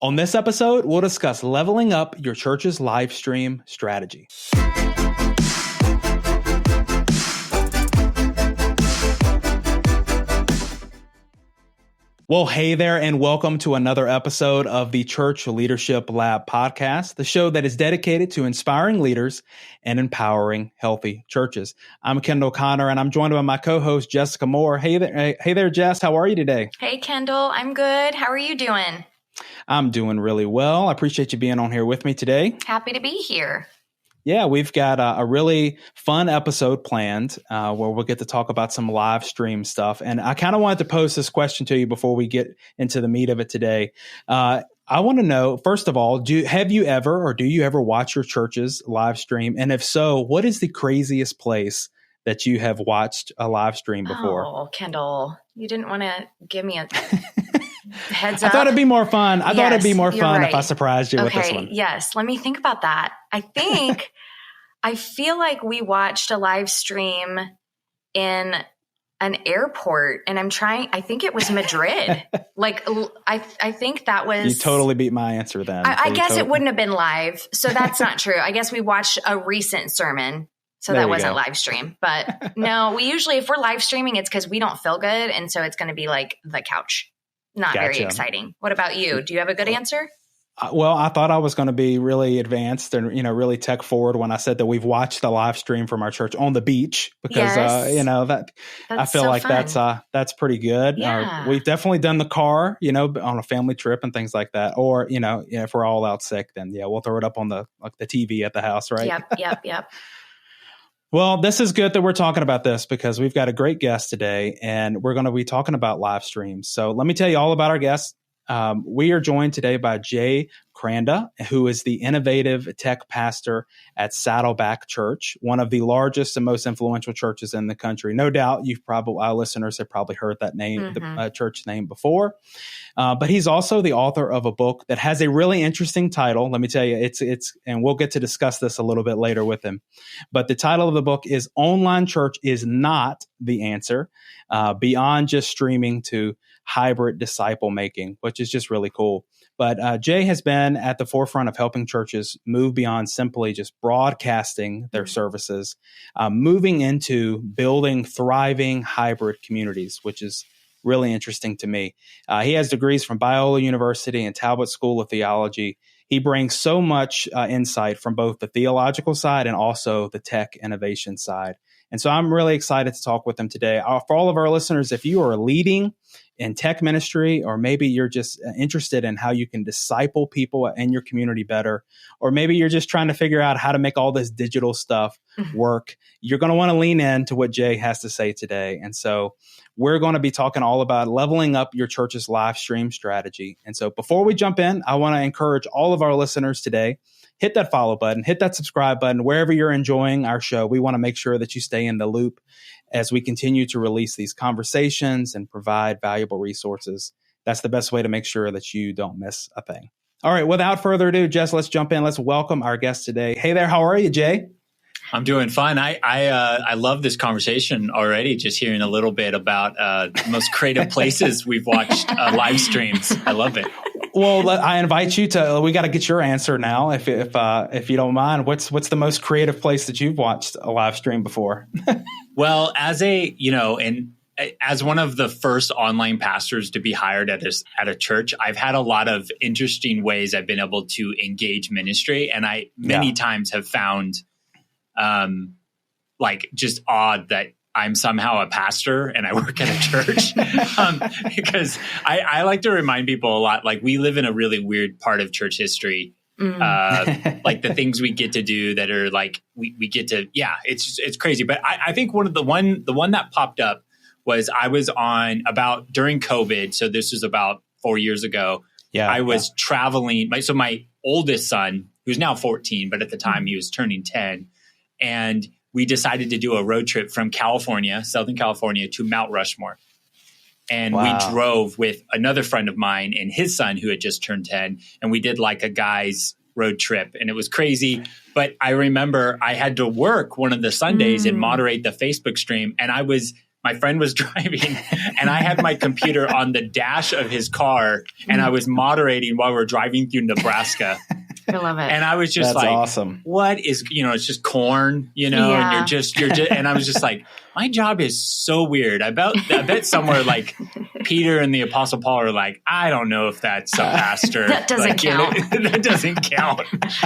On this episode, we'll discuss leveling up your church's live stream strategy. Well, hey there, and welcome to another episode of the Church Leadership Lab podcast, the show that is dedicated to inspiring leaders and empowering healthy churches. I'm Kendall Connor, and I'm joined by my co-host, Jessica Moore. Hey there, Jess. How are you today? Hey, Kendall. I'm good. How are you doing? I'm doing really well. I appreciate you being on here with me today. Happy to be here. Yeah, we've got a really fun episode planned where we'll get to talk about some live stream stuff. And I kind of wanted to pose this question to you before we get into the meat of it today. I want to know, first of all, do you ever watch your church's live stream? And if so, what is the craziest place that you have watched a live stream before? Oh, Kendall, you didn't want to give me a heads up. I thought it'd be more fun. I thought it'd be more fun if I surprised you with this Okay, one. yes. Let me think about that. I feel like we watched a live stream in an airport, and I think it was Madrid. I think that was. You totally beat my answer then. I guess it wouldn't have been live, so that's not true. I guess we watched a recent sermon. So that wasn't live stream, but no, we usually, if we're live streaming, it's because we don't feel good. And so it's going to be like the couch. Not very exciting. What about you? Do you have a good answer? Well, I thought I was going to be really advanced and, really tech forward when I said that we've watched the live stream from our church on the beach because, that I feel so like fun. That's pretty good. Yeah. We've definitely done the car, on a family trip and things like that. Or, if we're all out sick, then we'll throw it up on the TV at the house, right? Yep. Well, this is good that we're talking about this because we've got a great guest today and we're going to be talking about live streams. So let me tell you all about our guest. We are joined today by Jay Kranda, who is the innovative tech pastor at Saddleback Church, one of the largest and most influential churches in the country. No doubt our listeners have probably heard that name, the church name before. But he's also the author of a book that has a really interesting title. Let me tell you, it's and we'll get to discuss this a little bit later with him. But the title of the book is Online Church is Not the Answer, Beyond Just Streaming to Hybrid Disciple Making, which is just really cool. But Jay has been at the forefront of helping churches move beyond simply just broadcasting their services, moving into building thriving hybrid communities, which is really interesting to me. He has degrees from Biola University and Talbot School of Theology. He brings so much insight from both the theological side and also the tech innovation side. And so I'm really excited to talk with him today. For all of our listeners, if you are leading in tech ministry, or maybe you're just interested in how you can disciple people in your community better, or maybe you're just trying to figure out how to make all this digital stuff work, you're going to want to lean into what Jay has to say today. And so we're going to be talking all about leveling up your church's live stream strategy. And so before we jump in, I want to encourage all of our listeners today, hit that follow button, hit that subscribe button, wherever you're enjoying our show. We want to make sure that you stay in the loop as we continue to release these conversations and provide valuable resources. That's the best way to make sure that you don't miss a thing. All right, without further ado, Jess, let's jump in. Let's welcome our guest today. Hey there, how are you, Jay? I'm doing fine. I love this conversation already, just hearing a little bit about the most creative places we've watched live streams. I love it. Well, I invite you to, we got to get your answer now, if you don't mind. What's the most creative place that you've watched a live stream before? Well, as one of the first online pastors to be hired at a church, I've had a lot of interesting ways I've been able to engage ministry. And I many times have found just odd that I'm somehow a pastor and I work at a church because I like to remind people a lot, like we live in a really weird part of church history. Like the things we get to do that are like, we get to, it's crazy. But I think the one that popped up was I was on during COVID. So this was about 4 years ago. I was traveling. So my oldest son, who's now 14, but at the time he was turning 10. And we decided to do a road trip from California, Southern California, to Mount Rushmore. And we drove with another friend of mine and his son who had just turned 10. And we did like a guy's road trip. And it was crazy. But I remember I had to work one of the Sundays and moderate the Facebook stream. And I was my friend was driving and I had my computer on the dash of his car and I was moderating while we were driving through Nebraska. I love it. And I was just That's like, awesome. What is, it's just corn, and you're just, and I was just like, my job is so weird. I bet somewhere like Peter and the Apostle Paul are like, I don't know if that's a pastor. That doesn't count. That doesn't count.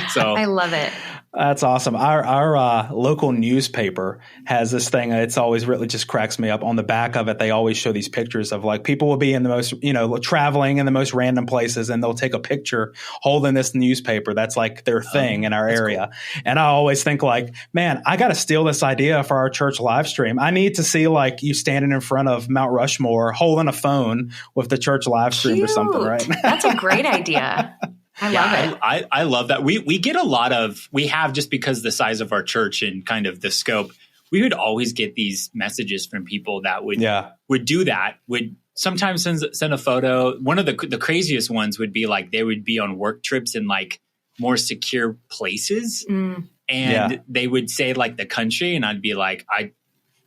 So I love it. That's awesome. Our local newspaper has this thing. It's always really just cracks me up. On the back of it, they always show these pictures of like people will be in the most, traveling in the most random places, and they'll take a picture holding this newspaper. That's like their thing in our area. Cool. And I always think like, man, I got to steal this idea for our church live stream. I need to see like you standing in front of Mount Rushmore holding a phone with the church live stream or something, right? That's a great idea. I love it. I love that. We get a lot of, we have, just because the size of our church and kind of the scope, we would always get these messages from people that would do that, would sometimes send a photo. One of the craziest ones would be like, they would be on work trips in like more secure places. And they would say like the country, and I'd be like,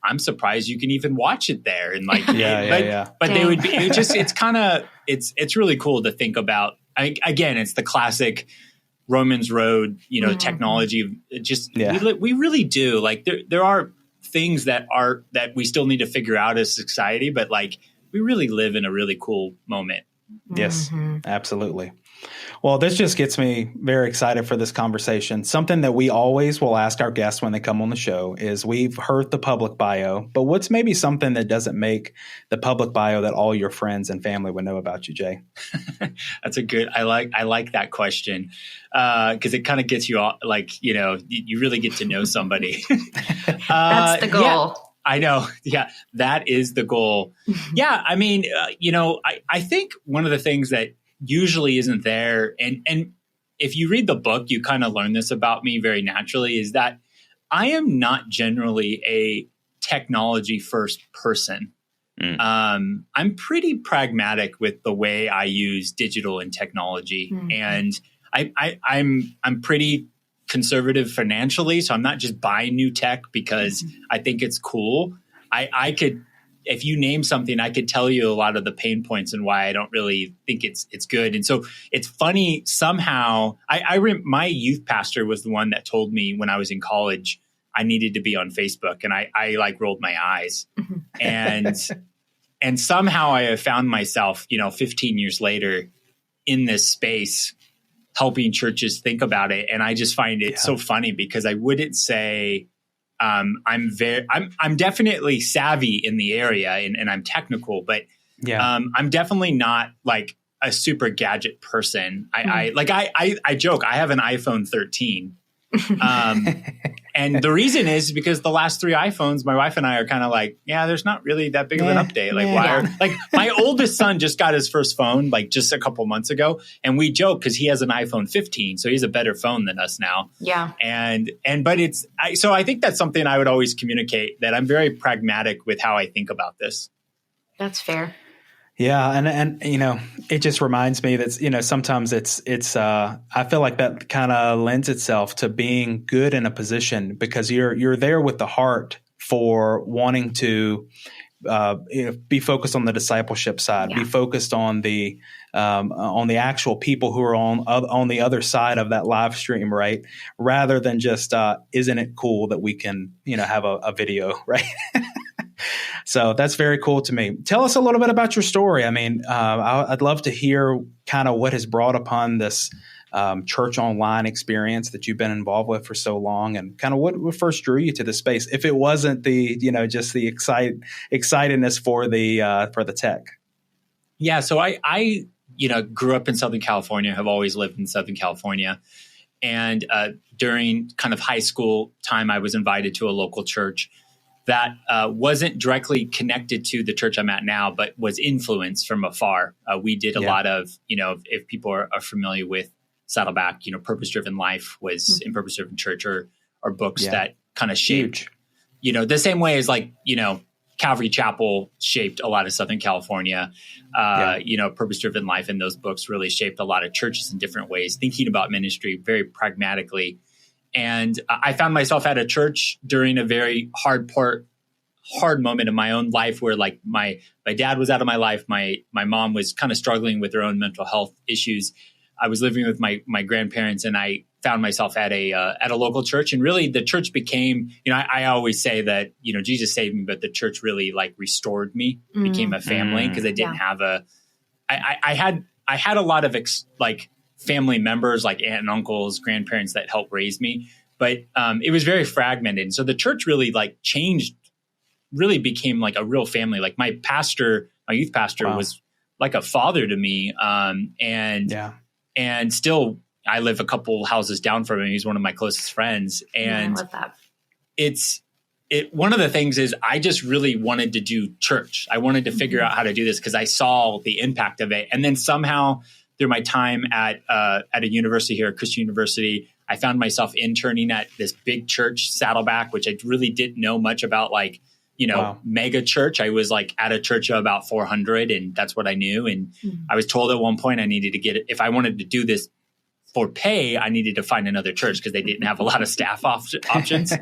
I'm surprised you can even watch it there. And like, but they would be, it's really cool to think about. Again, it's the classic Romans Road, technology. We really do. Like there are things that we still need to figure out as society, but like we really live in a really cool moment. Yes, absolutely. Well, this just gets me very excited for this conversation. Something that we always will ask our guests when they come on the show is, we've heard the public bio, but what's maybe something that doesn't make the public bio that all your friends and family would know about you, Jay? That's a good, I like that question. Cause it kind of gets you all like, you really get to know somebody. That's the goal. Yeah. I know. Yeah, that is the goal. Yeah. I mean, I think one of the things that usually isn't there, and if you read the book, you kind of learn this about me very naturally, is that I am not generally a technology first person. I'm pretty pragmatic with the way I use digital and technology. And I'm pretty conservative financially. So I'm not just buying new tech because I think it's cool. I could, if you name something, I could tell you a lot of the pain points and why I don't really think it's good. And so it's funny somehow. My youth pastor was the one that told me when I was in college I needed to be on Facebook, and I like rolled my eyes. And somehow I have found myself, 15 years later in this space, helping churches think about it. And I just find it so funny, because I wouldn't say I'm definitely savvy in the area, and I'm technical, but I'm definitely not like a super gadget person. I joke, I have an iPhone 13. And the reason is because the last 3 iPhones, my wife and I are kind of like, there's not really that big of an update. Like my oldest son just got his first phone like just a couple months ago, and we joke because he has an iPhone 15, so he's a better phone than us now. Yeah. But so I think that's something I would always communicate, that I'm very pragmatic with how I think about this. That's fair. Yeah. And it just reminds me that, sometimes it's I feel like that kind of lends itself to being good in a position, because you're there with the heart for wanting to, be focused on the discipleship side, be focused on the actual people who are on the other side of that live stream, right? Rather than just, isn't it cool that we can, have a video, right? So that's very cool to me. Tell us a little bit about your story. I mean, I'd love to hear kind of what has brought upon this church online experience that you've been involved with for so long, and kind of what first drew you to the space, if it wasn't the, just the excitedness for the tech. Yeah. So I grew up in Southern California, have always lived in Southern California. And during kind of high school time, I was invited to a local church that wasn't directly connected to the church I'm at now, but was influenced from afar. We did a lot of, if people are familiar with Saddleback, Purpose-Driven Life was in Purpose-Driven Church, or books that kind of shaped, the same way as like, Calvary Chapel shaped a lot of Southern California. Purpose-Driven Life and those books really shaped a lot of churches in different ways, thinking about ministry very pragmatically. And I found myself at a church during a very hard hard moment in my own life where like my dad was out of my life. My mom was kind of struggling with her own mental health issues. I was living with my grandparents, and I found myself at a local church. And really the church became, I always say that, Jesus saved me, but the church really like restored me, became a family, because I didn't have I had a lot of like family members, like aunt and uncles, grandparents that helped raise me. But it was very fragmented. And so the church really like changed, really became like a real family. Like my youth pastor was like a father to me. And still I live a couple houses down from him. He's one of my closest friends. And I love that. One of the things is I just really wanted to do church. I wanted to figure out how to do this because I saw the impact of it. And then somehow through my time at a university here, Christian University, I found myself interning at this big church, Saddleback, which I really didn't know much about, like, mega church. I was like at a church of about 400, and that's what I knew. And I was told at one point I needed to get it. If I wanted to do this for pay, I needed to find another church because they didn't have a lot of staff options.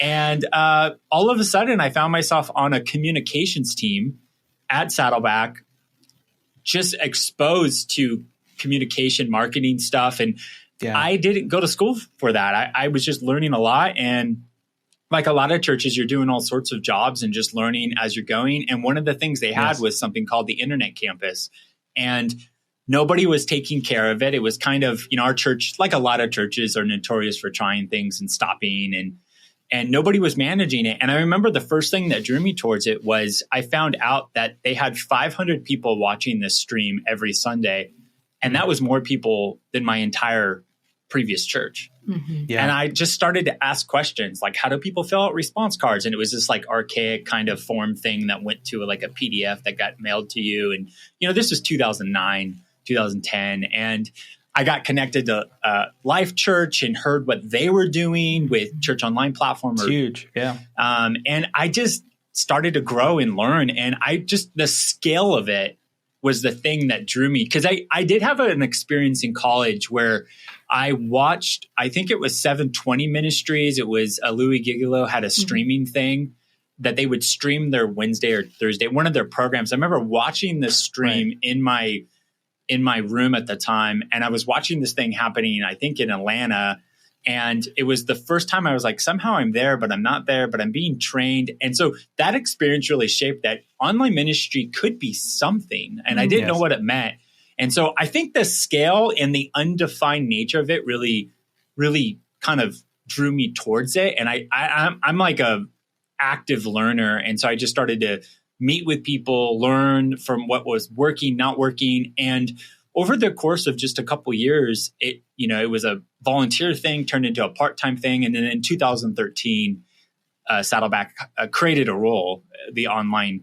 And all of a sudden I found myself on a communications team at Saddleback, just exposed to communication marketing stuff. And I didn't go to school for that. I was just learning a lot. And like a lot of churches, you're doing all sorts of jobs and just learning as you're going. And one of the things they had was something called the Internet Campus. And nobody was taking care of it. It was kind of, our church, like a lot of churches, are notorious for trying things and stopping, and nobody was managing it. And I remember the first thing that drew me towards it was I found out that they had 500 people watching this stream every Sunday. And that was more people than my entire previous church. And I just started to ask questions like, how do people fill out response cards? And it was this like archaic kind of form thing that went to like a PDF that got mailed to you. And, this was 2009, 2010. And I got connected to Life Church and heard what they were doing with Church Online platform. It's huge. Yeah. And I just started to grow and learn. And the scale of it was the thing that drew me. Because I did have an experience in college where I watched, I think it was 720 Ministries. It was Louis Gigolo had a streaming thing that they would stream their Wednesday or Thursday, one of their programs. I remember watching this stream in my room at the time. And I was watching this thing happening, I think in Atlanta. And it was the first time I was like, somehow I'm there, but I'm not there, but I'm being trained. And so that experience really shaped that online ministry could be something. And I didn't know what it meant. And so I think the scale and the undefined nature of it really, really kind of drew me towards it. And I'm like a active learner. And so I just started to meet with people, learn from what was working, not working. And over the course of just a couple of years, it was a volunteer thing turned into a part-time thing. And then in 2013, Saddleback created a role, the online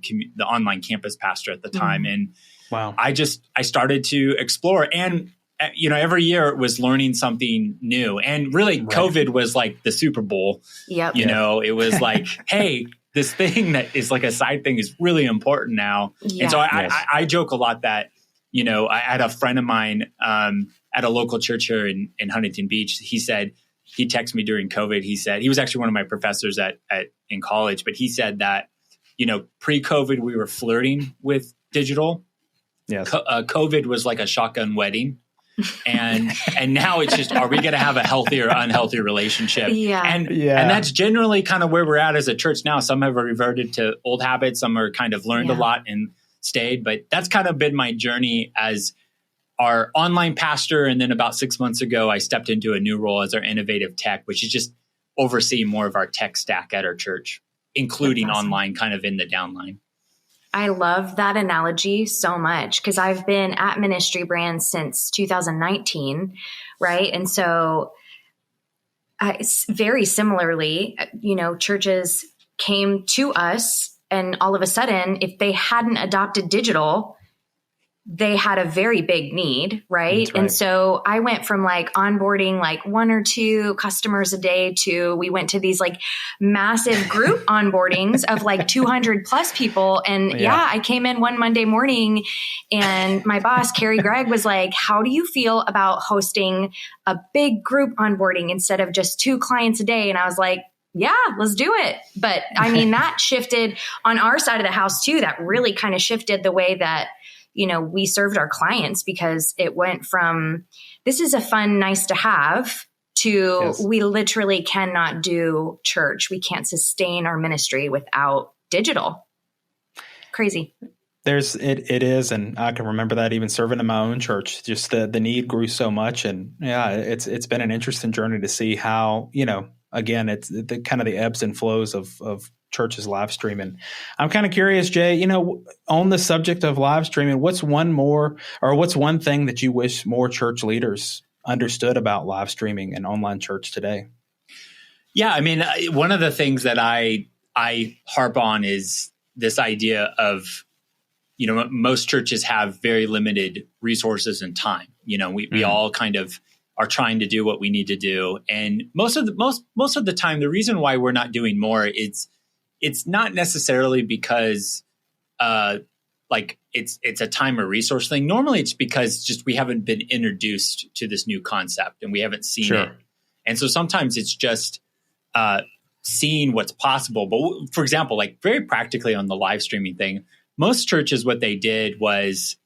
campus pastor at the time. And I started to explore, and every year it was learning something new. And really COVID was like the Super Bowl. It was like, hey, this thing that is like a side thing is really important now. And so I joke a lot that, I had a friend of mine at a local church here in Huntington Beach. He texted me during COVID. He said, he was actually one of my professors in college, but he said that, pre-COVID, we were flirting with digital. Yes. COVID was like a shotgun wedding. And now it's just, are we going to have a healthy or unhealthy relationship? And that's generally kind of where we're at as a church now. Some have reverted to old habits. Some are kind of learned a lot and stayed, but that's kind of been my journey as our online pastor. And then about 6 months ago, I stepped into a new role as our innovative tech, which is just overseeing more of our tech stack at our church, including online kind of in the downline. I love that analogy so much because I've been at Ministry Brand since 2019, right? And so very similarly, churches came to us, and all of a sudden, if they hadn't adopted digital, they had a very big need, right? And so I went from like onboarding like 1 or 2 customers a day to we went to these like massive group onboardings of like 200 plus people. And I came in one Monday morning and my boss, Carrie Gregg, was like, how do you feel about hosting a big group onboarding instead of just 2 clients a day? And I was like, yeah, let's do it. But I mean, that shifted on our side of the house too. That really kind of shifted the way that, we served our clients, because it went from, this is a fun, nice to have, to Yes. we literally cannot do church. We can't sustain our ministry without digital. Crazy. It is. And I can remember that even serving in my own church, just the need grew so much. And yeah, it's been an interesting journey to see how, again, it's the kind of the ebbs and flows of churches live streaming. I'm kind of curious, Jay, on the subject of live streaming, what's one thing that you wish more church leaders understood about live streaming and online church today? Yeah, I mean, one of the things that I harp on is this idea of, most churches have very limited resources and time. We all kind of are trying to do what we need to do, and most of the time, the reason why we're not doing more, it's not necessarily because it's a time or resource thing. Normally, it's because just we haven't been introduced to this new concept and we haven't seen it, and so sometimes it's just seeing what's possible. But for example, very practically on the live streaming thing, most churches, what they did was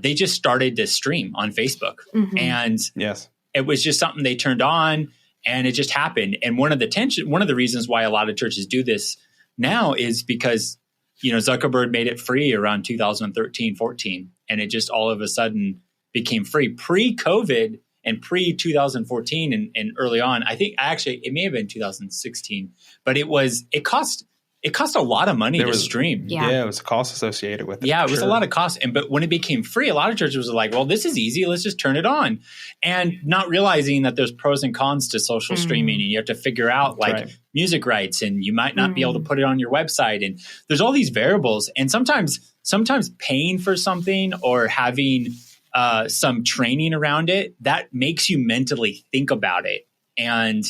they just started to stream on Facebook. Mm-hmm. And yes, it was just something they turned on and it just happened. And one of the reasons why a lot of churches do this now is because, Zuckerberg made it free around 2013, 14, and it just all of a sudden became free pre-COVID and pre-2014 and early on. I think actually it may have been 2016, but it cost a lot of money to stream. Yeah, it was a cost associated with it. Yeah, it was a lot of cost. But when it became free, a lot of churches were like, well, this is easy. Let's just turn it on. And not realizing that there's pros and cons to social streaming. And you have to figure out music rights, and you might not be able to put it on your website. And there's all these variables. And sometimes paying for something or having some training around it, that makes you mentally think about it. And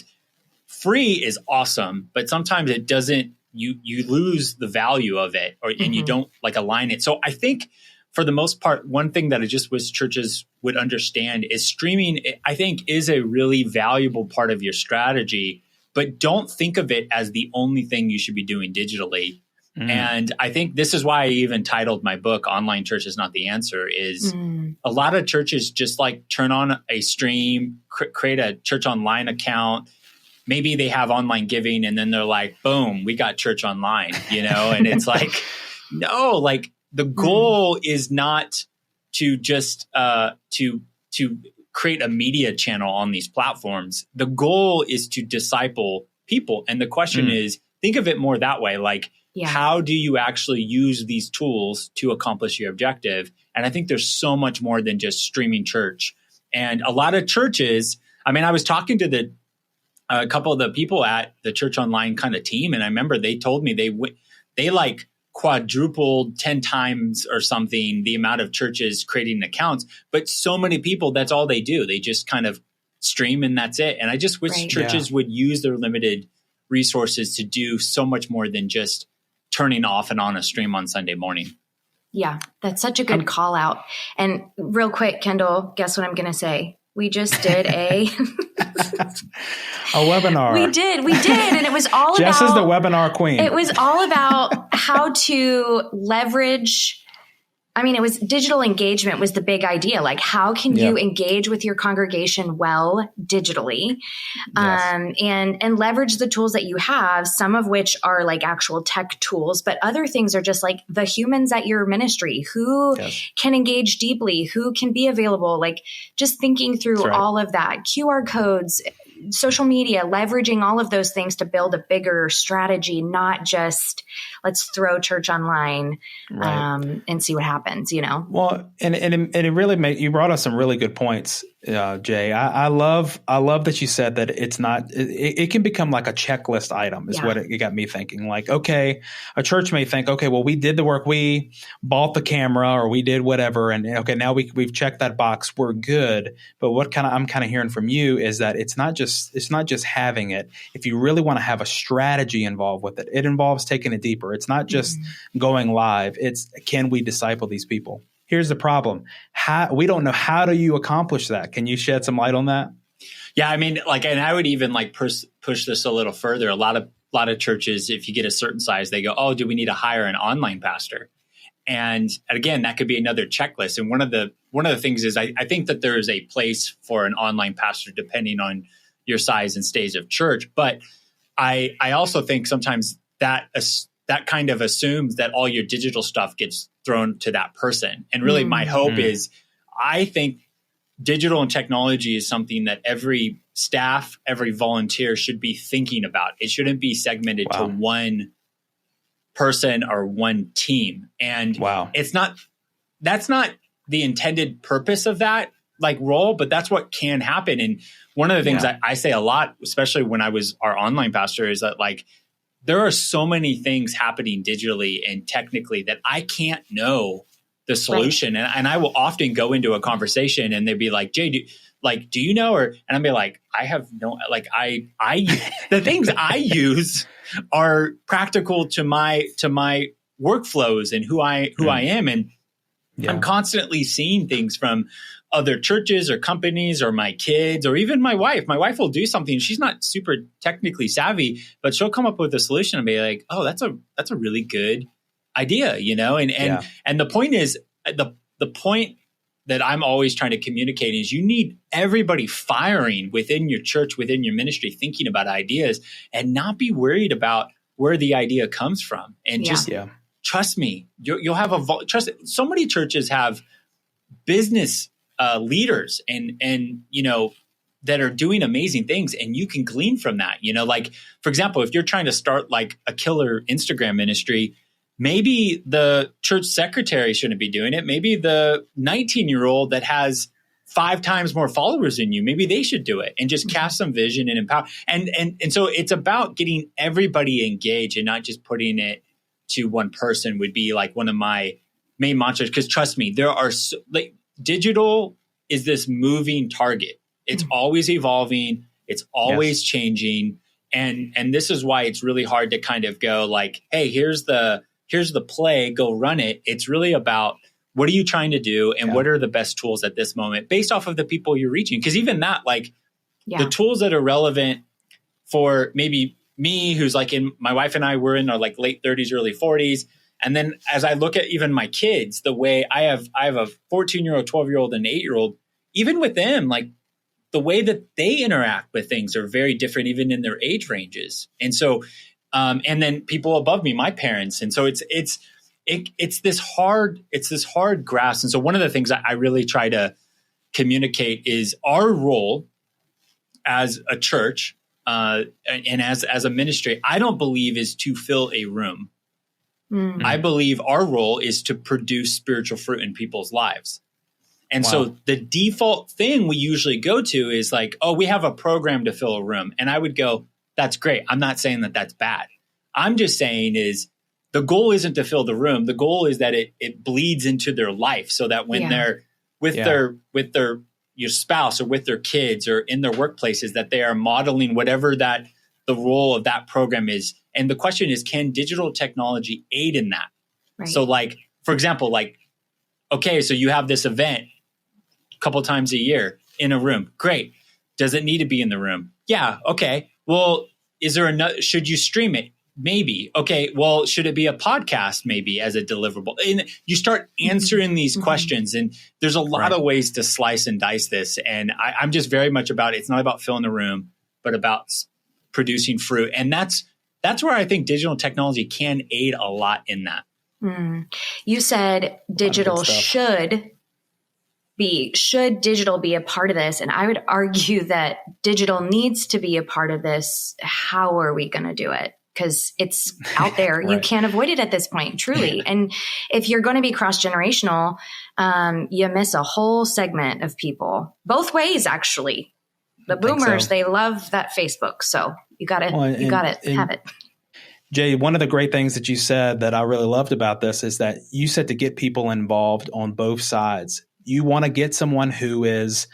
free is awesome, but sometimes it doesn't. You lose the value of it, and you don't align it. So I think for the most part, one thing that I just wish churches would understand is streaming, I think, is a really valuable part of your strategy, but don't think of it as the only thing you should be doing digitally. And I think this is why I even titled my book, Online Church is Not the Answer, is a lot of churches just turn on a stream, create a church online account. Maybe they have online giving and then they're like, boom, we got church online, and it's no, the goal is not to just to create a media channel on these platforms. The goal is to disciple people. And the question is, think of it more that way. How do you actually use these tools to accomplish your objective? And I think there's so much more than just streaming church. And a lot of churches, I mean, I was talking to a couple of the people at the Church Online kind of team. And I remember they told me they quadrupled 10 times or something the amount of churches creating accounts. But so many people, that's all they do. They just kind of stream and that's it. And I just wish churches would use their limited resources to do so much more than just turning off and on a stream on Sunday morning. Yeah, that's such a good call out. And real quick, Kendall, guess what I'm going to say? We just did a webinar. We did. And it was all Jess is the webinar queen. It was all about how to leverage. I mean, it was digital engagement was the big idea. How can you engage with your congregation well digitally, and leverage the tools that you have, some of which are actual tech tools, but other things are just the humans at your ministry who can engage deeply, who can be available, just thinking through all of that, QR codes, social media, leveraging all of those things to build a bigger strategy, not just let's throw church online and see what happens, Well, and it really you brought us some really good points, Jay. I love that you said that it's not, it can become like a checklist item is what it got me thinking. Okay, a church may think, okay, well, we did the work, we bought the camera or we did whatever. And okay, now we've checked that box. We're good. But what I'm kind of hearing from you is that it's not just having it. If you really want to have a strategy involved with it, it involves taking it deeper. It's not just going live. It's, can we disciple these people? Here's the problem. We don't know, how do you accomplish that? Can you shed some light on that? Yeah, I mean, and I would even push this a little further. A lot of a lot of churches, if you get a certain size, they go, oh, do we need to hire an online pastor? And again, that could be another checklist. And one of the things is I think that there is a place for an online pastor depending on your size and stage of church. But I also think sometimes that kind of assumes that all your digital stuff gets thrown to that person. And really my hope is, I think digital and technology is something that every staff, every volunteer should be thinking about. It shouldn't be segmented to one person or one team. And that's not the intended purpose of that role, but that's what can happen. And one of the things I say a lot, especially when I was our online pastor, is that there are so many things happening digitally and technically that I can't know the solution. Right. And I will often go into a conversation and they'd be like, Jay, do you know? And I'd be like, I have no, the things I use are practical to my workflows and who I am. And I'm constantly seeing things from other churches or companies or my kids or even my wife. My wife will do something. She's not super technically savvy, but she'll come up with a solution and be like, oh, that's a really good idea, And the point is, the point that I'm always trying to communicate is you need everybody firing within your church, within your ministry, thinking about ideas and not be worried about where the idea comes from. And just trust me, you'll have trust. So many churches have business leaders and that are doing amazing things, and you can glean from that. For example, if you're trying to start a killer Instagram ministry, maybe the church secretary shouldn't be doing it. Maybe the 19-year-old that has 5 times more followers than you, maybe they should do it and just cast some vision and empower. And so it's about getting everybody engaged and not just putting it to one person would be one of my main mantras. Because trust me, there are digital is this moving target. It's always evolving. It's always changing. And this is why it's really hard to kind of go hey, here's the play, go run it. It's really about what are you trying to do and what are the best tools at this moment based off of the people you're reaching. Because even that, the tools that are relevant for maybe me, who's my wife and I were in our late 30s, early 40s. And then as I look at even my kids, the way I have a 14-year-old, 12-year-old, and 8-year-old, even with them, the way that they interact with things are very different, even in their age ranges. And so, and then people above me, my parents. And so it's this hard grasp. And so one of the things I really try to communicate is our role as a church and as a ministry, I don't believe is to fill a room. Mm-hmm. I believe our role is to produce spiritual fruit in people's lives. And so the default thing we usually go to is oh, we have a program to fill a room. And I would go, that's great. I'm not saying that that's bad. I'm just saying is the goal isn't to fill the room. The goal is that it bleeds into their life so that when they're with their your spouse or with their kids or in their workplaces, that they are modeling whatever that the role of that program is. And the question is, can digital technology aid in that? Right. So for example, okay, so you have this event a couple times a year in a room. Great. Does it need to be in the room? Yeah. Okay. Well, should you stream it? Maybe. Okay. Well, should it be a podcast maybe as a deliverable? And you start answering these questions, and there's a lot of ways to slice and dice this. And I'm just very much about, it's not about filling the room, but about producing fruit. And that's where I think digital technology can aid a lot in that. You said digital should digital be a part of this? And I would argue that digital needs to be a part of this. How are we going to do it? Because it's out there. You can't avoid it at this point, truly. And if you're going to be cross-generational, you miss a whole segment of people. Both ways, actually. The boomers, they love that Facebook. So you got to have it. Jay, one of the great things that you said that I really loved about this is that you said to get people involved on both sides. You want to get someone who is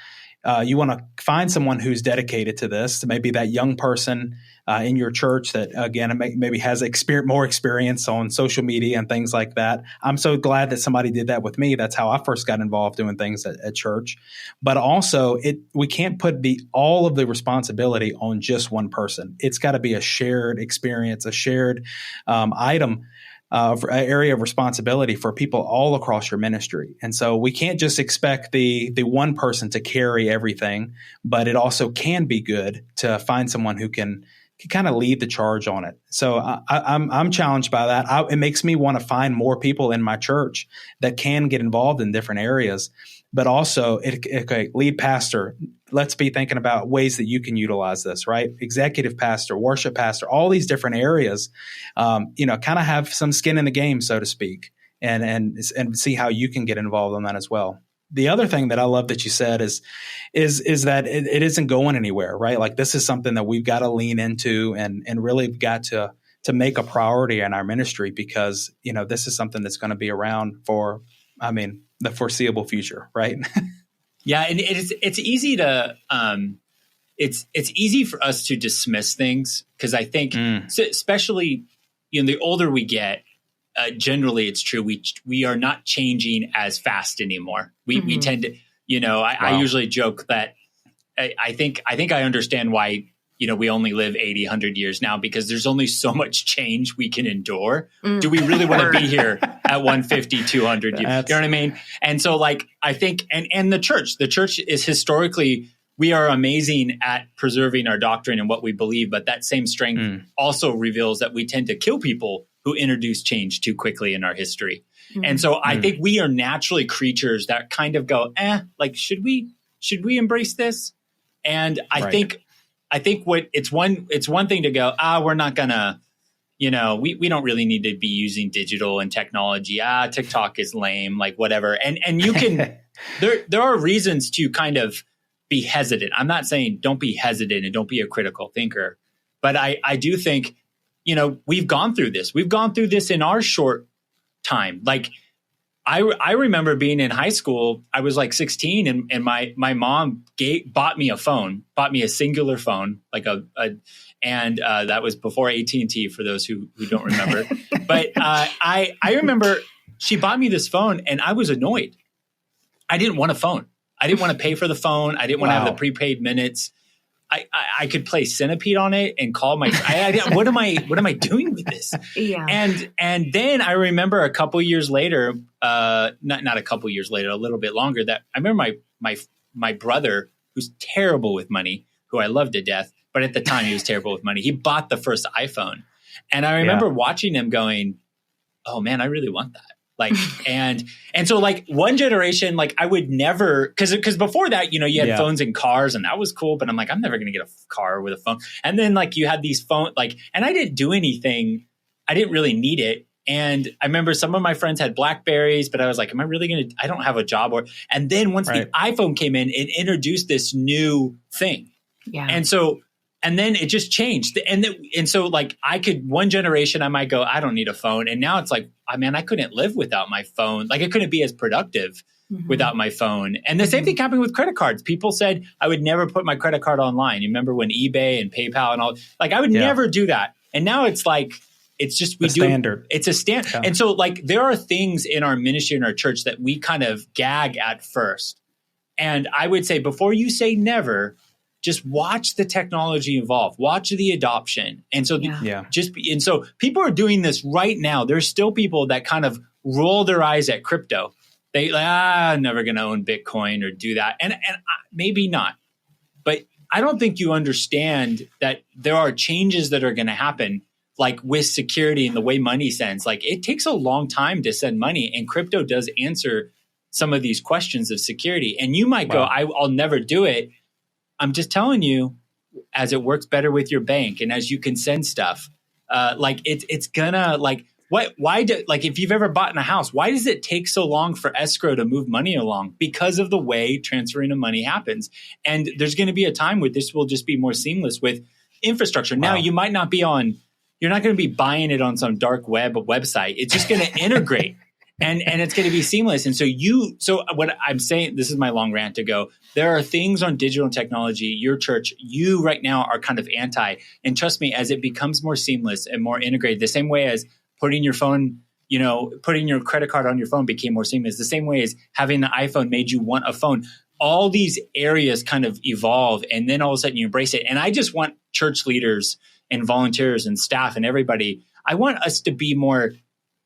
you want to find someone who's dedicated to this, maybe that young person in your church that, again, maybe has more experience on social media and things like that. I'm so glad that somebody did that with me. That's how I first got involved doing things at church. But also, we can't put all of the responsibility on just one person. It's got to be a shared experience, a shared item. Area of responsibility for people all across your ministry. And so we can't just expect the one person to carry everything, but it also can be good to find someone who can kind of lead the charge on it. So I'm challenged by that. It makes me want to find more people in my church that can get involved in different areas, but also lead pastor. Let's be thinking about ways that you can utilize this, right? Executive pastor, worship pastor, all these different areas, kind of have some skin in the game, so to speak, and see how you can get involved on that as well. The other thing that I love that you said is that it isn't going anywhere, right? Like this is something that we've got to lean into and really got to make a priority in our ministry because, this is something that's going to be around for, the foreseeable future, right? Yeah, and it's easy to it's easy for us to dismiss things because I think, especially the older we get, generally it's true we are not changing as fast anymore. We tend to, I usually joke that I think I understand why we only live 80, 100 years now because there's only so much change we can endure. Do we really want to be here at 150, 200 years? You know what I mean? And so I think, and the church is historically, we are amazing at preserving our doctrine and what we believe, but that same strength also reveals that we tend to kill people who introduce change too quickly in our history. And so I think we are naturally creatures that kind of go, should we embrace this? And I think it's one thing to go, we're not gonna, we don't really need to be using digital and technology. TikTok is lame, whatever. And you can, there are reasons to kind of be hesitant. I'm not saying don't be hesitant and don't be a critical thinker, but I do think, we've gone through this. We've gone through this in our short time. I remember being in high school, I was 16 and my mom bought me a singular phone, and that was before AT&T for those who don't remember. But I remember she bought me this phone and I was annoyed. I didn't want a phone. I didn't want to pay for the phone. I didn't want to have the prepaid minutes. I could play Centipede on it and call my. What am I doing with this? Yeah. And then I remember a couple years later, not a couple years later, a little bit longer. That I remember my brother, who's terrible with money, who I love to death, but at the time he was terrible with money. He bought the first iPhone, and I remember watching him going, "Oh man, I really want that." And so one generation, I would never, cause before that, you had phones in cars and that was cool, but I'm never going to get a car with a phone. And then you had these phones, and I didn't do anything. I didn't really need it. And I remember some of my friends had BlackBerries, but I was am I really going to, I don't have a job and then once the iPhone came in, it introduced this new thing. Yeah. And then it just changed. And so I could, one generation, I might go, I don't need a phone. And now it's I couldn't live without my phone. I couldn't be as productive without my phone. And the same thing happened with credit cards. People said I would never put my credit card online. You remember when eBay and PayPal and all, I would never do that. And now it's it's just, we do standard. It's a standard. Yeah. And so there are things in our ministry, in our church that we kind of gag at first. And I would say, before you say never, just watch the technology evolve, watch the adoption. And so so people are doing this right now. There's still people that kind of roll their eyes at crypto. They I'm never going to own Bitcoin or do that. And maybe not, but I don't think you understand that there are changes that are going to happen, with security and the way money sends. It takes a long time to send money, and crypto does answer some of these questions of security. And you might go, I'll never do it. I'm just telling you, as it works better with your bank and as you can send stuff, it's gonna if you've ever bought in a house, why does it take so long for escrow to move money along? Because of the way transferring of money happens. And there's going to be a time where this will just be more seamless with infrastructure. Now you might not be you're not going to be buying it on some dark website. It's just going to integrate. and it's going to be seamless. And so what I'm saying, this is my long rant to go. There are things on digital technology, your church, you right now are kind of anti. And trust me, as it becomes more seamless and more integrated, the same way as putting your phone, putting your credit card on your phone became more seamless, the same way as having an iPhone made you want a phone. All these areas kind of evolve, and then all of a sudden you embrace it. And I just want church leaders and volunteers and staff and everybody, I want us to be more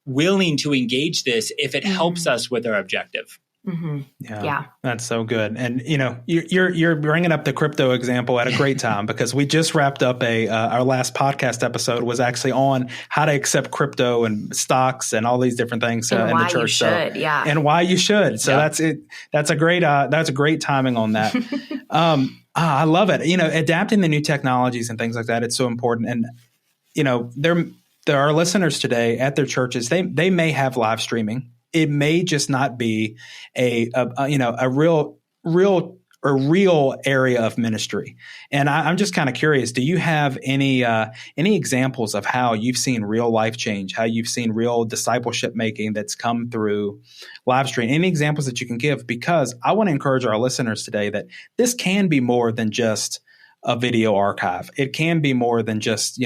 willing to engage this if it helps us with our objective. Mm-hmm. Yeah, that's so good. And you're bringing up the crypto example at a great time, because we just wrapped up our last podcast episode was actually on how to accept crypto and stocks and all these different things in the church. And why you should. So that's it. That's a great timing on that. I love it. Adapting the new technologies and things like that. It's so important. And there are listeners today at their churches. They may have live streaming. It may just not be a real area of ministry. And I'm just kind of curious, do you have any examples of how you've seen real life change, how you've seen real discipleship making that's come through live stream? Any examples that you can give? Because I want to encourage our listeners today that this can be more than just a video archive. It can be more than just,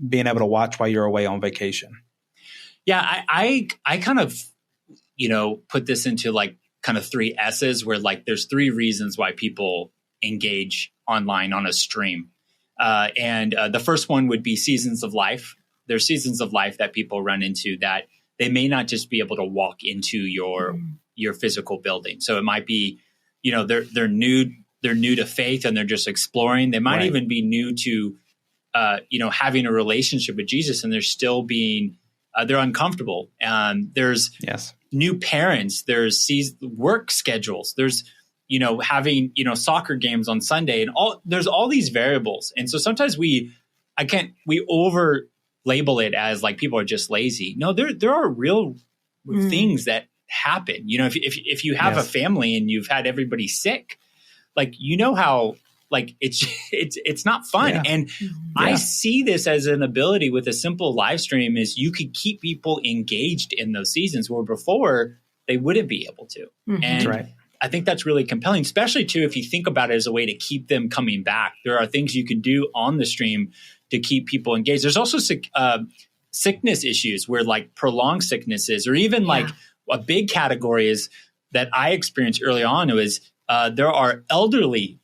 being able to watch while you're away on vacation. Yeah, I kind of put this into like kind of 3 S's, where like there's 3 reasons why people engage online on a stream. And the first one would be seasons of life. There's seasons of life that people run into that they may not just be able to walk into your physical building. So it might be, they're new to faith and they're just exploring. They might even be new to, having a relationship with Jesus, and they're still being, they're uncomfortable. There's new parents, there's work schedules, there's, having, soccer games on Sunday, and there's all these variables. And so sometimes we over label it as like people are just lazy. No, there are real things that happen. If you have a family and you've had everybody sick, like, how, like it's not fun. Yeah. And I see this as an ability with a simple live stream is you could keep people engaged in those seasons where before they wouldn't be able to. Mm-hmm. And I think that's really compelling, especially too, if you think about it as a way to keep them coming back. There are things you can do on the stream to keep people engaged. There's also sickness issues where like prolonged sicknesses, or even like a big category is that I experienced early on was there are elderly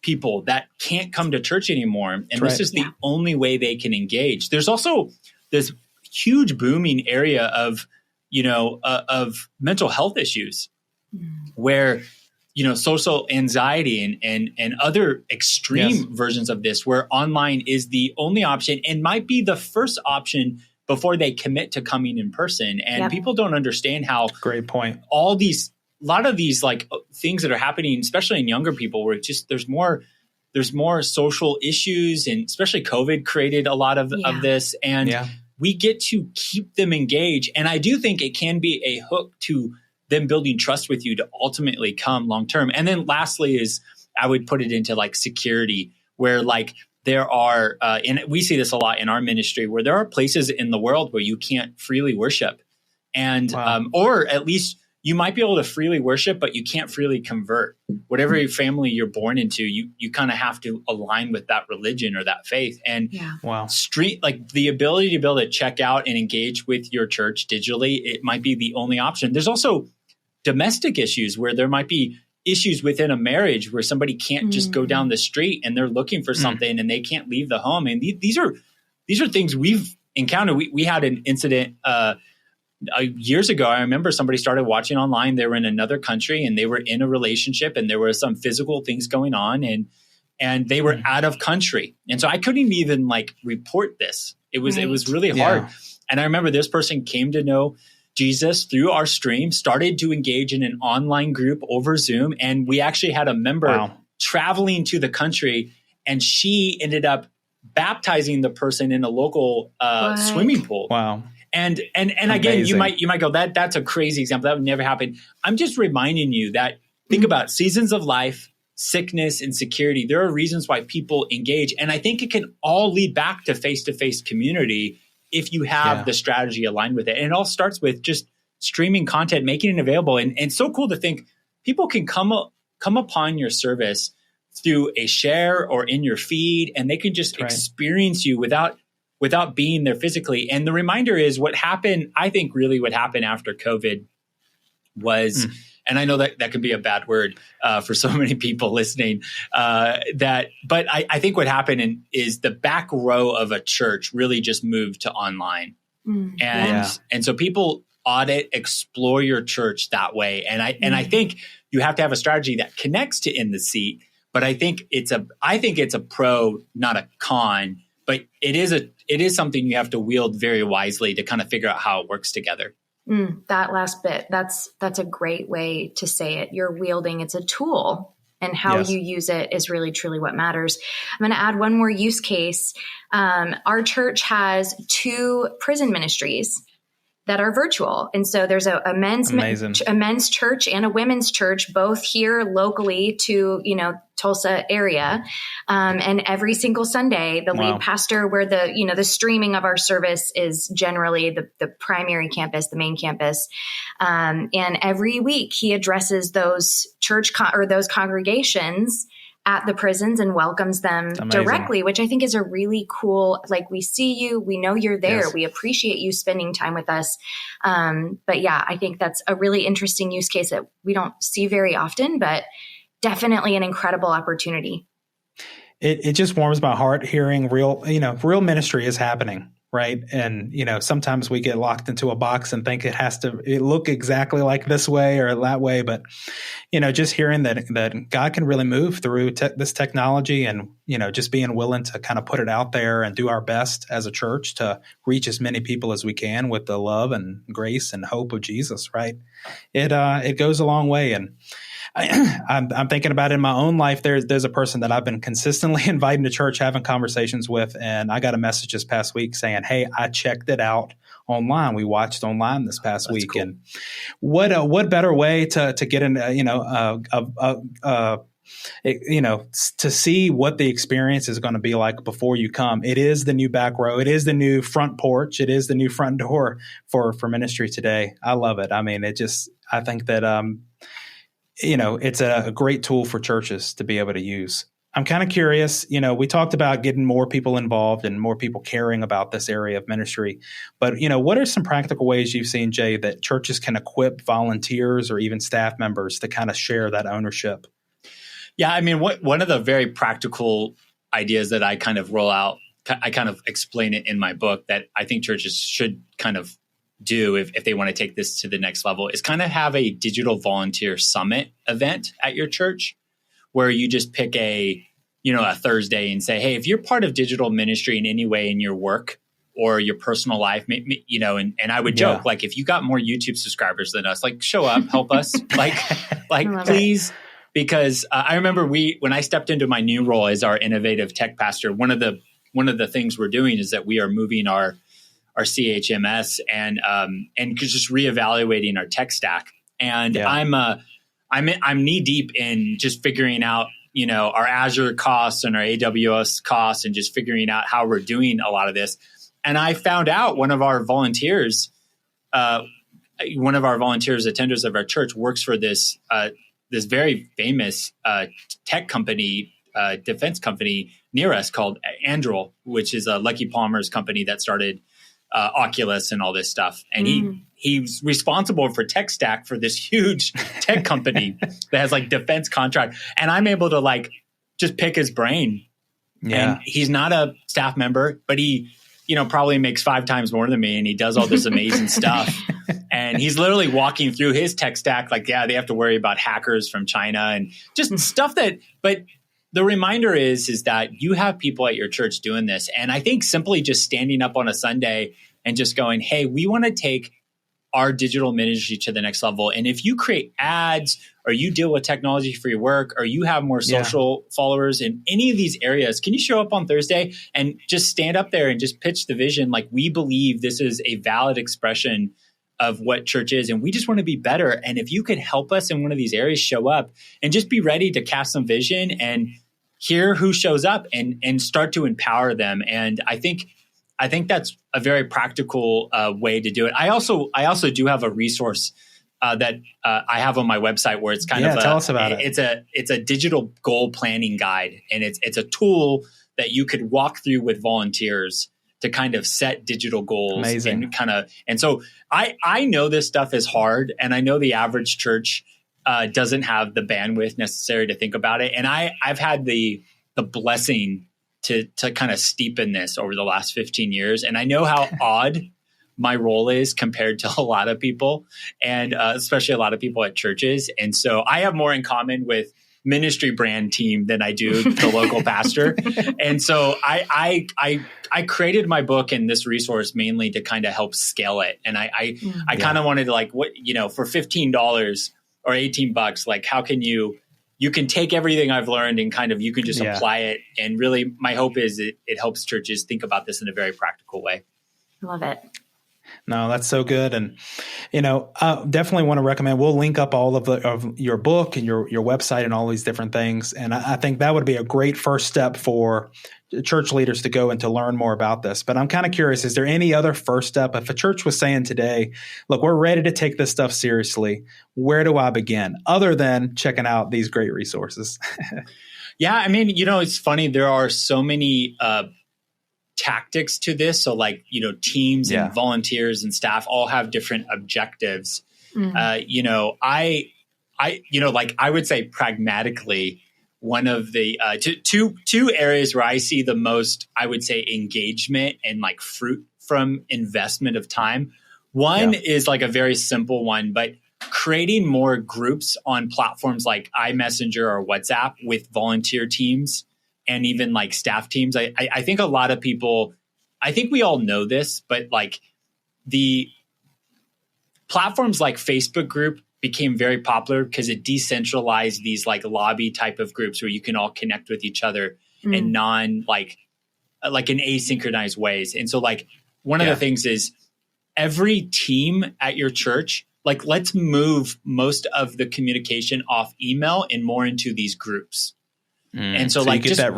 people that can't come to church anymore. And this is the only way they can engage. There's also this huge booming area of, of mental health issues where, social anxiety and other extreme versions of this, where online is the only option and might be the first option before they commit to coming in person. And people don't understand how great point. A lot of these like things that are happening, especially in younger people, where just there's more social issues, and especially COVID created a lot of this. And we get to keep them engaged. And I do think it can be a hook to them building trust with you to ultimately come long term. And then lastly is I would put it into like security, where like there are, and we see this a lot in our ministry, where there are places in the world where you can't freely worship. And, or at least you might be able to freely worship, but you can't freely convert. Whatever family you're born into, you kind of have to align with that religion or that faith. And like the ability to be able to check out and engage with your church digitally, it might be the only option. There's also domestic issues where there might be issues within a marriage where somebody can't just go down the street and they're looking for something and they can't leave the home. And these are things we've encountered. We had an incident years ago. I remember somebody started watching online. They were in another country and they were in a relationship and there were some physical things going on and they were out of country. And so I couldn't even like report this. It was really hard. And I remember this person came to know Jesus through our stream, started to engage in an online group over Zoom. And we actually had a member traveling to the country, and she ended up baptizing the person in a local swimming pool. Wow. And again, you might go, that's a crazy example. That would never happen. I'm just reminding you that think about seasons of life, sickness, and security. There are reasons why people engage. And I think it can all lead back to face-to-face community if you have the strategy aligned with it. And it all starts with just streaming content, making it available. And it's so cool to think people can come upon your service through a share or in your feed, and they can just experience you without being there physically. And the reminder is what happened after COVID was, and I know that can be a bad word for so many people listening, but I think what happened is the back row of a church really just moved to online. And so people explore your church that way. And I think you have to have a strategy that connects to in the seat, but I think it's a pro, not a con, but it is something you have to wield very wisely to kind of figure out how it works together. That last bit, that's a great way to say it. You're wielding, it's a tool, and how you use it is really, truly what matters. I'm going to add one more use case. Our church has 2 prison ministries that are virtual. And so there's a men's church and a women's church, both here locally to, Tulsa area. And every single Sunday, the lead pastor, where the streaming of our service is generally the primary campus, the main campus. And every week he addresses those those congregations at the prisons and welcomes them directly, which I think is a really cool, like, we see you, we know you're there. Yes. We appreciate you spending time with us. But yeah, I think that's a really interesting use case that we don't see very often, but definitely an incredible opportunity. It just warms my heart hearing real ministry is happening. Right. And, sometimes we get locked into a box and think it look exactly like this way or that way. But, just hearing that God can really move through this technology and, just being willing to kind of put it out there and do our best as a church to reach as many people as we can with the love and grace and hope of Jesus. Right. It goes a long way. And I'm thinking about it in my own life. There's a person that I've been consistently inviting to church, having conversations with, and I got a message this past week saying, "Hey, I checked it out online. We watched online this past week." Cool. And what better way to get in, to see what the experience is going to be like before you come. It is the new back row. It is the new front porch. It is the new front door for ministry today. I love it. I mean, I think that, it's a great tool for churches to be able to use. I'm kind of curious, we talked about getting more people involved and more people caring about this area of ministry. But, what are some practical ways you've seen, Jay, that churches can equip volunteers or even staff members to kind of share that ownership? Yeah, I mean, one of the very practical ideas that I kind of roll out, I kind of explain it in my book that I think churches should kind of do if they want to take this to the next level is kind of have a digital volunteer summit event at your church where you just pick a Thursday and say, hey, if you're part of digital ministry in any way in your work or your personal life, and I would joke, like, if you got more YouTube subscribers than us, like, show up, help us, like please. Because I remember when I stepped into my new role as our innovative tech pastor, one of the things we're doing is that we are moving our CHMS and just reevaluating our tech stack. And I'm knee deep in just figuring out, our Azure costs and our AWS costs and just figuring out how we're doing a lot of this. And I found out one of our volunteers, attenders of our church, works for this very famous tech company, defense company near us called Anduril, which is a Lucky Palmer's company that started Oculus and all this stuff. And he's responsible for tech stack for this huge tech company that has like defense contract. And I'm able to just pick his brain. Yeah. And he's not a staff member, but he, probably makes 5 times more than me. And he does all this amazing stuff. And he's literally walking through his tech stack. Like, yeah, they have to worry about hackers from China and just stuff but the reminder is that you have people at your church doing this. And I think simply just standing up on a Sunday and just going, hey, we want to take our digital ministry to the next level. And if you create ads or you deal with technology for your work or you have more social followers in any of these areas, can you show up on Thursday and just stand up there and just pitch the vision? Like, we believe this is a valid expression of what church is, and we just want to be better. And if you could help us in one of these areas, show up and just be ready to cast some vision and hear who shows up and start to empower them. And I think I think that's a very practical way to do it. I also do have a resource that I have on my website where it's kind of tell us about it. It's a digital goal planning guide, and it's a tool that you could walk through with volunteers to kind of set digital goals. Amazing. And so I know this stuff is hard, and I know the average church doesn't have the bandwidth necessary to think about it. And I've had the blessing to kind of steepen this over the last 15 years. And I know how odd my role is compared to a lot of people, and especially a lot of people at churches. And so I have more in common with ministry brand team than I do the local pastor. And so I created my book and this resource mainly to kind of help scale it. And I kind of wanted to for $15 or $18, like how can you can take everything I've learned and kind of, you can just apply it. And really my hope is it helps churches think about this in a very practical way. Love it. No, that's so good. And, I definitely want to recommend, we'll link up all of your book and your website and all these different things. And I think that would be a great first step for church leaders to go and to learn more about this. But I'm kind of curious, is there any other first step? If a church was saying today, look, we're ready to take this stuff seriously, where do I begin? Other than checking out these great resources. Yeah. I mean, it's funny. There are so many, tactics to this. So teams and volunteers and staff all have different objectives. Mm-hmm. I would say pragmatically, one of the two areas where I see the most, I would say, engagement and fruit from investment of time. One is a very simple one, but creating more groups on platforms like iMessenger or WhatsApp with volunteer teams and even staff teams. I think a lot of people, I think we all know this, but the platforms like Facebook group became very popular because it decentralized these lobby type of groups where you can all connect with each other in non in asynchronized ways. And so one of the things is every team at your church, let's move most of the communication off email and more into these groups. And so you get that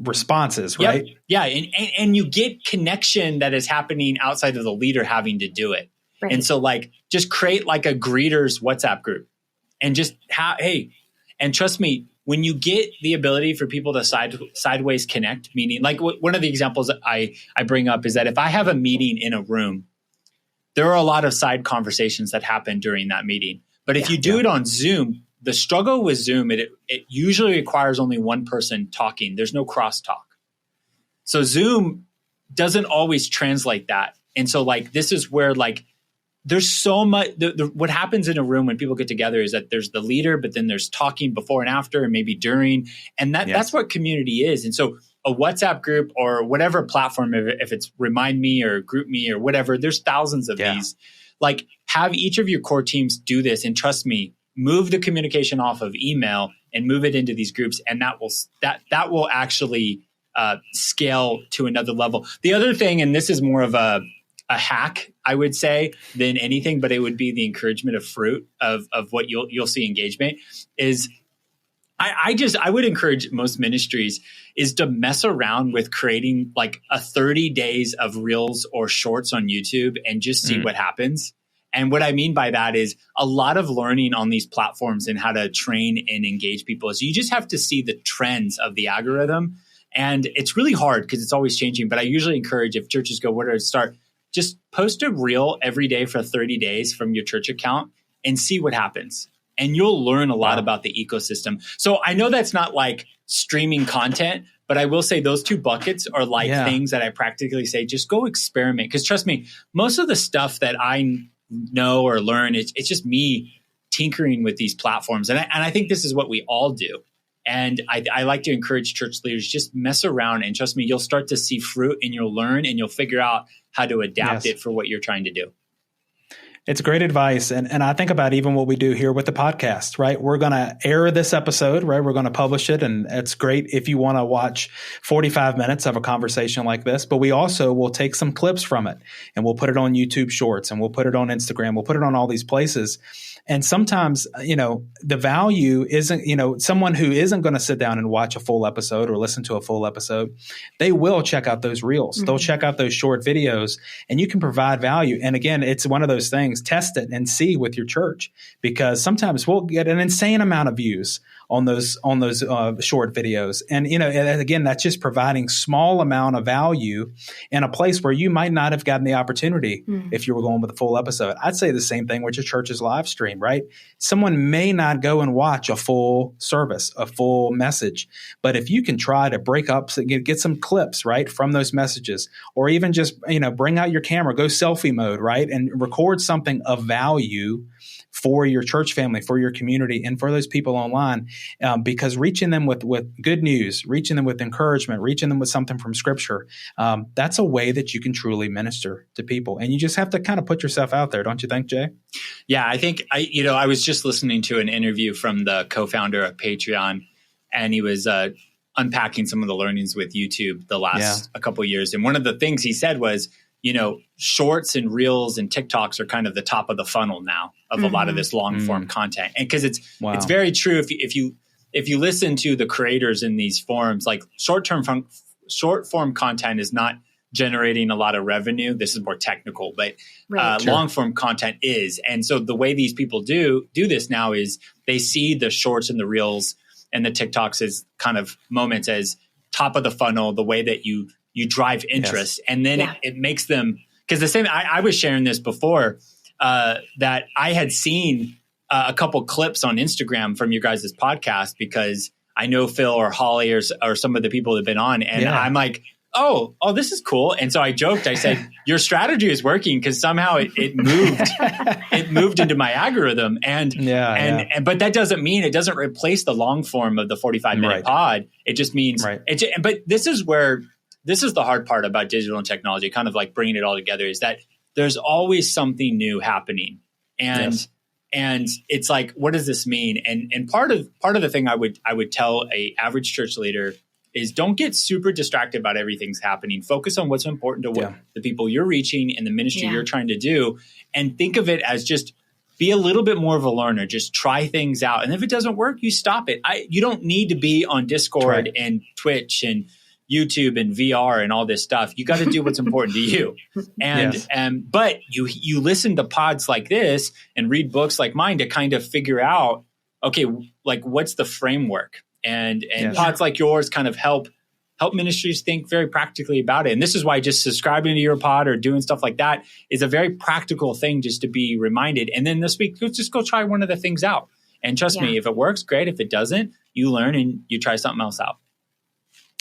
responses, right? Yep, yeah. And you get connection that is happening outside of the leader having to do it. Right. And so just create a greeters WhatsApp group and just and trust me, when you get the ability for people to sideways connect, meaning one of the examples I bring up is that if I have a meeting in a room, there are a lot of side conversations that happen during that meeting. But if you do it on Zoom, the struggle with Zoom, it usually requires only one person talking. There's no crosstalk. So Zoom doesn't always translate that. And so this is where there's so much, what happens in a room when people get together is that there's the leader, but then there's talking before and after and maybe during. And that's what community is. And so a WhatsApp group or whatever platform, if it's Remind Me or Group Me or whatever, there's thousands of these. Have each of your core teams do this. And trust me, move the communication off of email and move it into these groups. And that will actually scale to another level. The other thing, and this is more of a hack, I would say, than anything, but it would be the encouragement of fruit of what you'll see engagement is I would encourage most ministries is to mess around with creating a 30 days of reels or shorts on YouTube and just see what happens. And what I mean by that is a lot of learning on these platforms and how to train and engage people is you just have to see the trends of the algorithm. And it's really hard because it's always changing. But I usually encourage if churches go, where do I start? Just post a reel every day for 30 days from your church account and see what happens. And you'll learn a lot about the ecosystem. So I know that's not streaming content, but I will say those two buckets are things that I practically say, just go experiment. Because trust me, most of the stuff that I know or learn, it's just me tinkering with these platforms. And I think this is what we all do. And I like to encourage church leaders, just mess around and trust me, you'll start to see fruit and you'll learn and you'll figure out how to adapt it for what you're trying to do. It's great advice. And I think about even what we do here with the podcast, right? We're going to air this episode, right? We're going to publish it. And it's great if you want to watch 45 minutes of a conversation like this, but we also will take some clips from it and we'll put it on YouTube Shorts and we'll put it on Instagram. We'll put it on all these places. And sometimes, the value isn't, someone who isn't going to sit down and watch a full episode or listen to a full episode, they will check out those reels. Mm-hmm. They'll check out those short videos, and you can provide value. And again, it's one of those things, test it and see with your church, because sometimes we'll get an insane amount of views on those short videos. And, again, that's just providing small amount of value in a place where you might not have gotten the opportunity if you were going with a full episode. I'd say the same thing with your church's live stream, right? Someone may not go and watch a full service, a full message, but if you can try to break up, get some clips, right, from those messages, or even just, bring out your camera, go selfie mode, right, and record something of value for your church family, for your community, and for those people online, because reaching them with good news, reaching them with encouragement, reaching them with something from Scripture, that's a way that you can truly minister to people. And you just have to kind of put yourself out there, don't you think, Jay? Yeah, I think I was just listening to an interview from the co-founder of Patreon, and he was unpacking some of the learnings with YouTube the last a couple of years. And one of the things he said was, shorts and reels and TikToks are kind of the top of the funnel now of a lot of this long form content. And because it's very true. If you listen to the creators in these forums, like short form content is not generating a lot of revenue. This is more technical, but long form content is. And so the way these people do this now is they see the shorts and the reels and the TikToks as kind of moments as top of the funnel, the way that you drive interest. Yes. And then it makes them, because the same, I was sharing this before, that I had seen a couple clips on Instagram from your guys' podcast, because I know Phil or Holly or some of the people that have been on. And I'm like, oh, this is cool. And so I joked, I said, your strategy is working, because somehow it moved, it moved into my algorithm. And but that doesn't mean it doesn't replace the long form of the 45-minute pod. It just means, but this is the hard part about digital and technology, kind of like bringing it all together, is that there's always something new happening. And it's like, what does this mean? And part of the thing I would tell a average church leader is, don't get super distracted about everything's happening. Focus on what's important to what the people you're reaching and the ministry you're trying to do. And think of it as just be a little bit more of a learner. Just try things out. And if it doesn't work, you stop it. You don't need to be on Discord and Twitch and YouTube and VR and all this stuff. You got to do what's important to you. And but you listen to pods like this and read books like mine to kind of figure out, okay, like what's the framework? And pods like yours kind of help ministries think very practically about it. And this is why just subscribing to your pod or doing stuff like that is a very practical thing, just to be reminded. And then this week, just go try one of the things out. And trust me, if it works, great. If it doesn't, you learn and you try something else out.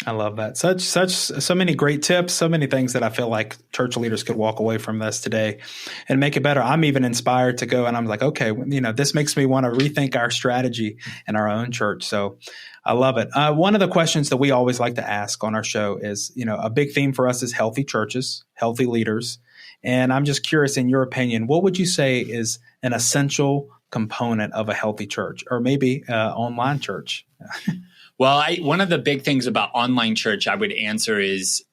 I love that. So many great tips, so many things that I feel like church leaders could walk away from this today and make it better. I'm even inspired to go, and I'm like, okay, this makes me want to rethink our strategy in our own church. So I love it. One of the questions that we always like to ask on our show is, a big theme for us is healthy churches, healthy leaders. And I'm just curious, in your opinion, what would you say is an essential component of a healthy church, or maybe online church? Well, one of the big things about online church I would answer is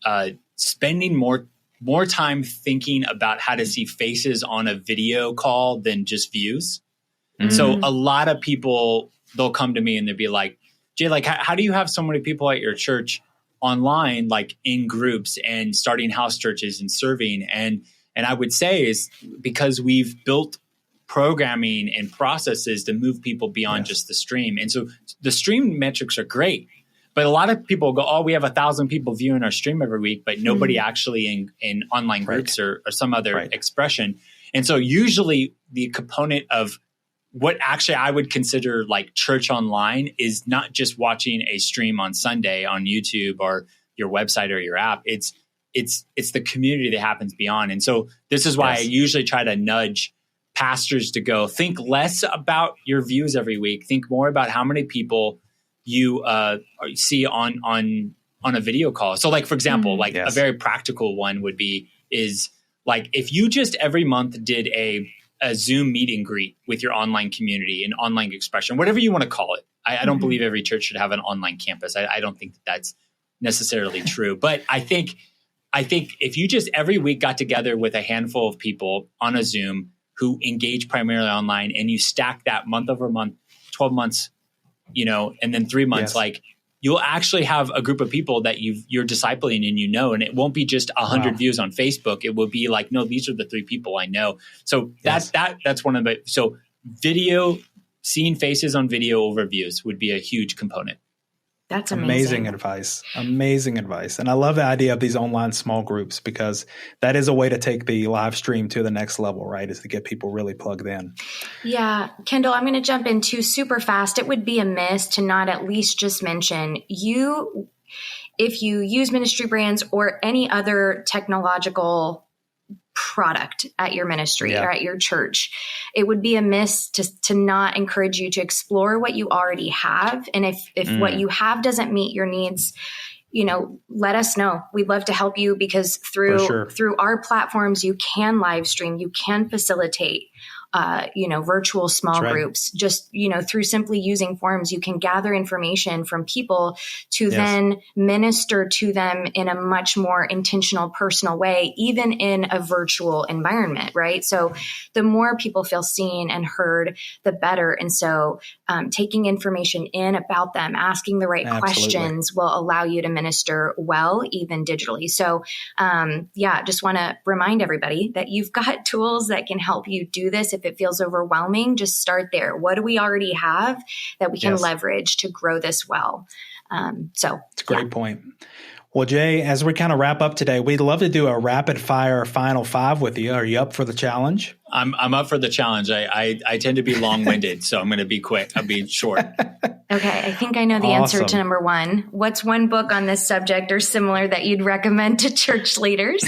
spending more time thinking about how to see faces on a video call than just views. Mm-hmm. So a lot of people, they'll come to me and they'll be like, Jay, like, how do you have so many people at your church online, like in groups and starting house churches and serving? And I would say is because we've built programming and processes to move people beyond just the stream. And so the stream metrics are great, but a lot of people go, oh, we have 1,000 people viewing our stream every week, but nobody actually in online groups or some other expression. And so usually the component of what actually I would consider like church online is not just watching a stream on Sunday on YouTube or your website or your app. It's the community that happens beyond. And so this is why I usually try to nudge pastors to go think less about your views every week. Think more about how many people you see on a video call. So like, for example, a very practical one would be is like, if you just every month did a Zoom meet and greet with your online community, an online expression, whatever you want to call it. I don't believe every church should have an online campus. I don't think that's necessarily true, but I think if you just every week got together with a handful of people on a Zoom who engage primarily online, and you stack that month over month, 12 months, and then 3 months, like you'll actually have a group of people that you're discipling and it won't be just 100 views on Facebook. It will be like, no, these are the 3 people I know. So that's one of the, so video, seeing faces on video overviews would be a huge component. That's amazing. Amazing advice. And I love the idea of these online small groups, because that is a way to take the live stream to the next level, right? Is to get people really plugged in. Yeah. Kendall, I'm going to jump in too super fast. It would be amiss to not at least just mention if you use ministry brands or any other technological product at your ministry or at your church, it would be amiss to not encourage you to explore what you already have. And if what you have doesn't meet your needs, let us know. We'd love to help you, because through our platforms, you can live stream, you can facilitate virtual small groups. Just, through simply using forums, you can gather information from people to then minister to them in a much more intentional, personal way, even in a virtual environment, right? So the more people feel seen and heard, the better. And so taking information in about them, asking the right questions will allow you to minister well, even digitally. So just want to remind everybody that you've got tools that can help you do this. If it feels overwhelming, just start there. What do we already have that we can leverage to grow this well? It's a great point. Well, Jay, as we kind of wrap up today, we'd love to do a rapid fire final 5 with you. Are you up for the challenge? I'm up for the challenge. I tend to be long-winded, so I'm going to be quick. I'll be short. Okay. I think I know the answer to number 1. What's one book on this subject or similar that you'd recommend to church leaders?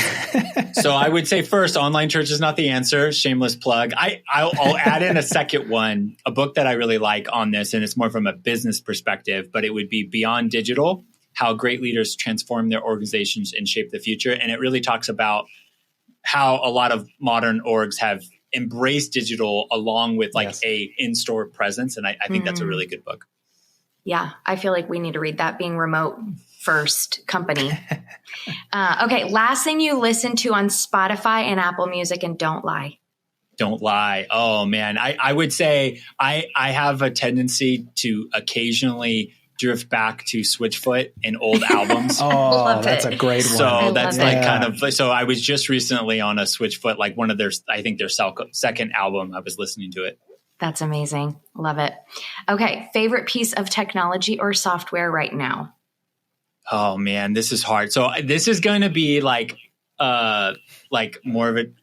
So I would say first, Online Church is not the answer. Shameless plug. I'll add in a second one, a book that I really like on this, and it's more from a business perspective, but it would be Beyond Digital: How Great Leaders Transform Their Organizations and Shape the Future. And it really talks about how a lot of modern orgs have embraced digital along with a in-store presence. And I think that's a really good book. Yeah, I feel like we need to read that, being remote first company. Okay, last thing you listen to on Spotify and Apple Music, and don't lie. Don't lie. Oh, man. I would say I have a tendency to occasionally drift back to Switchfoot and old albums. That's a great one. So that's kind of, so I was just recently on a Switchfoot, like one of their second album. I was listening to it. That's amazing. Love it. Okay. Favorite piece of technology or software right now? Oh man, this is hard. So this is going to be like more of an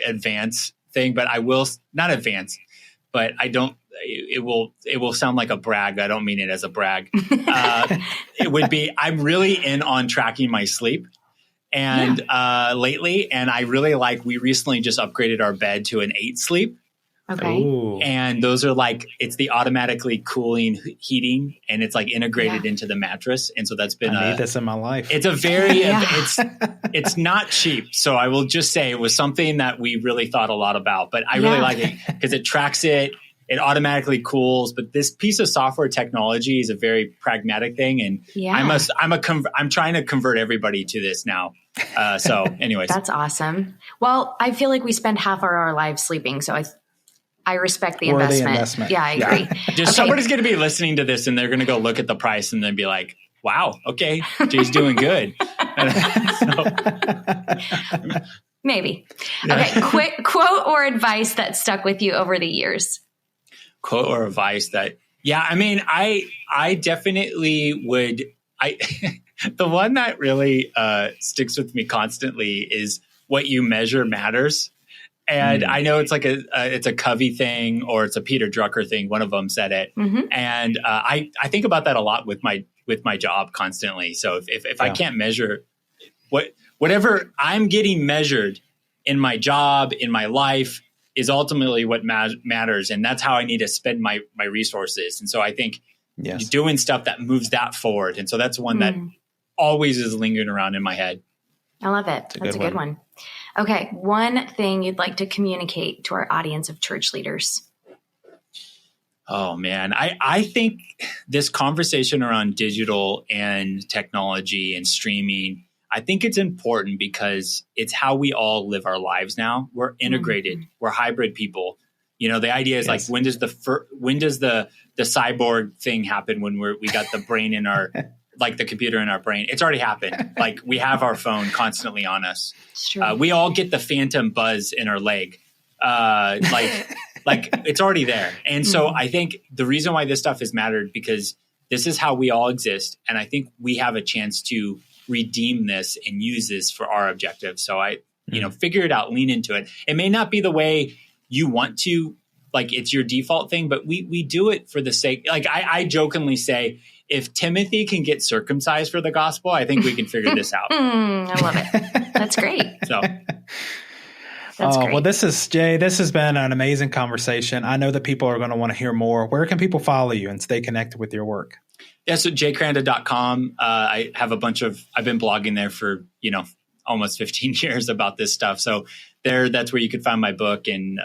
advanced thing, but I will not advance, but I don't, it will sound like a brag. I don't mean it as a brag. It would be, I'm really in on tracking my sleep and lately, and I really we recently just upgraded our bed to an 8 sleep. Okay. Ooh. And those are it's the automatically cooling heating, and it's integrated into the mattress. And so that's been I need this in my life. It's a very, it's not cheap. So I will just say it was something that we really thought a lot about, but I really like it because it tracks it. It automatically cools, but this piece of software technology is a very pragmatic thing. And I'm trying to convert everybody to this now. So anyways, that's awesome. Well, I feel like we spend half our lives sleeping. So I respect the investment. Yeah, I agree. Just somebody's going to be listening to this and they're going to go look at the price and then be like, wow, okay, Jay's doing good. Maybe. Okay. Quick quote or advice that stuck with you over the years. Quote or advice that, I definitely would. The one that really sticks with me constantly is what you measure matters. And I know it's it's a Covey thing or it's a Peter Drucker thing. One of them said it. Mm-hmm. And I think about that a lot with my job constantly. So if I can't measure whatever I'm getting measured in my job, in my life, is ultimately what matters. And that's how I need to spend my resources. And so I think doing stuff that moves that forward. And so that's one that always is lingering around in my head. I love it. That's a good one. Okay. One thing you'd like to communicate to our audience of church leaders. Oh man. I think this conversation around digital and technology and streaming, I think it's important because it's how we all live our lives now. We're integrated. We're hybrid people. The idea is like, when does the cyborg thing happen when we got the brain in our, like the computer in our brain? It's already happened. Like we have our phone constantly on us. It's true. We all get the phantom buzz in our leg. Like it's already there. And so I think the reason why this stuff has mattered because this is how we all exist. And I think we have a chance to redeem this and use this for our objective. So figure it out, lean into it. It may not be the way you want to, like it's your default thing, but we do it for the sake, like I jokingly say, if Timothy can get circumcised for the gospel, I think we can figure this out. I love it. That's great. So. That's great. Well, this has been an amazing conversation. I know that people are going to want to hear more. Where can people follow you and stay connected with your work? Yeah, so jaykranda.com. I have I've been blogging there for, almost 15 years about this stuff. So that's where you can find my book and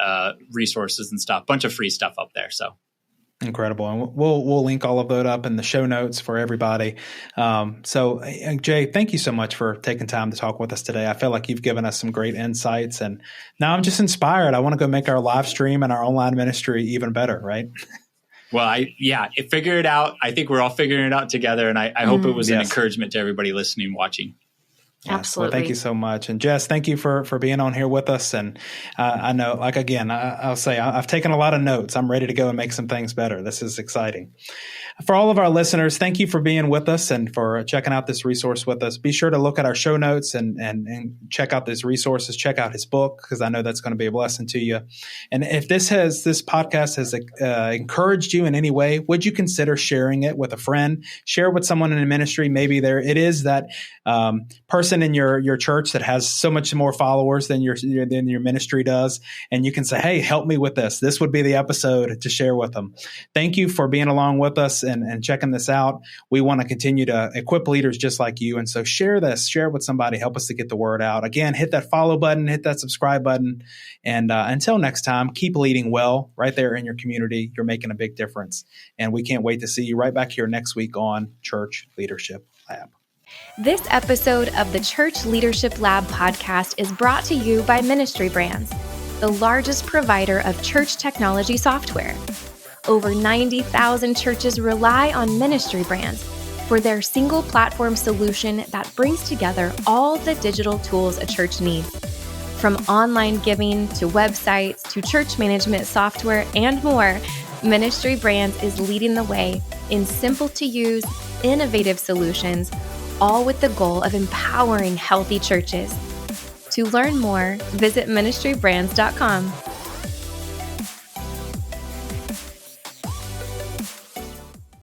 resources and stuff. Bunch of free stuff up there. So. Incredible. And we'll link all of that up in the show notes for everybody. So Jay, thank you so much for taking time to talk with us today. I feel like you've given us some great insights and now I'm just inspired. I want to go make our live stream and our online ministry even better, right? Well, figure it out. I think we're all figuring it out together. And I hope it was an encouragement to everybody listening, watching. Yes. Absolutely. Well, thank you so much. And Jess, thank you for being on here with us. And I know, I'll say I've taken a lot of notes. I'm ready to go and make some things better. This is exciting. For all of our listeners, thank you for being with us and for checking out this resource with us. Be sure to look at our show notes and check out these resources. Check out his book because I know that's going to be a blessing to you. And if this podcast has encouraged you in any way, would you consider sharing it with a friend? Share it with someone in the ministry. Maybe it is that person in your church that has so much more followers than your ministry does, and you can say, "Hey, help me with this. This would be the episode to share with them." Thank you for being along with us and checking this out. We want to continue to equip leaders just like you, and so share it with somebody. Help us to get the word out. Again, hit that follow button, hit that subscribe button, and until next time, keep leading well right there in your community. You're making a big difference, and we can't wait to see you right back here next week on Church Leadership Lab. This episode of the Church Leadership Lab podcast is brought to you by Ministry Brands, the largest provider of church technology software. Over 90,000 churches rely on Ministry Brands for their single platform solution that brings together all the digital tools a church needs. From online giving to websites to church management software and more, Ministry Brands is leading the way in simple to use, innovative solutions, all with the goal of empowering healthy churches. To learn more, visit ministrybrands.com.